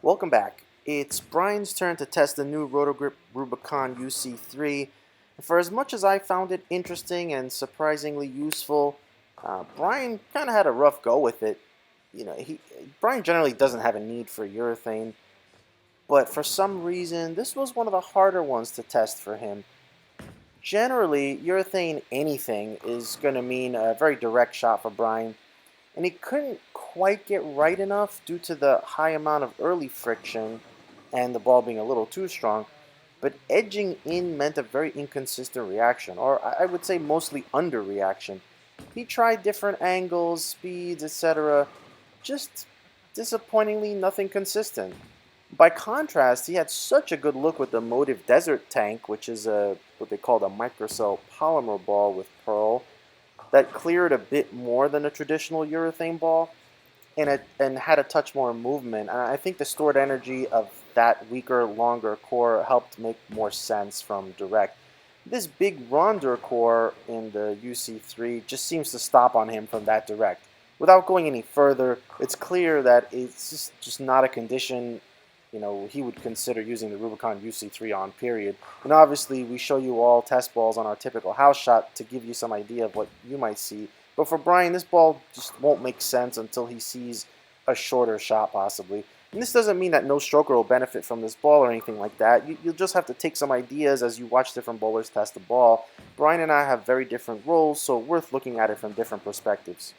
Welcome back. It's Brian's turn to test the new Roto Grip Rubicon UC3. For as much as I found it interesting and surprisingly useful, Brian kind of had a rough go with it. Brian generally doesn't have a need for urethane, but for some reason, this was one of the harder ones to test for him. Generally, urethane anything is going to mean a very direct shot for Brian, and he couldn't quite get right enough due to the high amount of early friction and the ball being a little too strong. But edging in meant a very inconsistent reaction, or I would say mostly underreaction. He tried different angles, speeds, etc. Just disappointingly nothing consistent. By contrast, he had such a good look with the Motive Desert Tank, which is what they call a microcell polymer ball with pearl, that cleared a bit more than a traditional urethane ball and had a touch more movement. And I think the stored energy of that weaker, longer core helped make more sense from direct. This big ronder core in the UC3 just seems to stop on him from that direct. Without going any further, it's clear that it's just not a condition he would consider using the Rubicon UC3 on, period. And obviously, we show you all test balls on our typical house shot to give you some idea of what you might see. But for Brian, this ball just won't make sense until he sees a shorter shot, possibly. And this doesn't mean that no stroker will benefit from this ball or anything like that. You'll just have to take some ideas as you watch different bowlers test the ball. Brian and I have very different roles, so worth looking at it from different perspectives.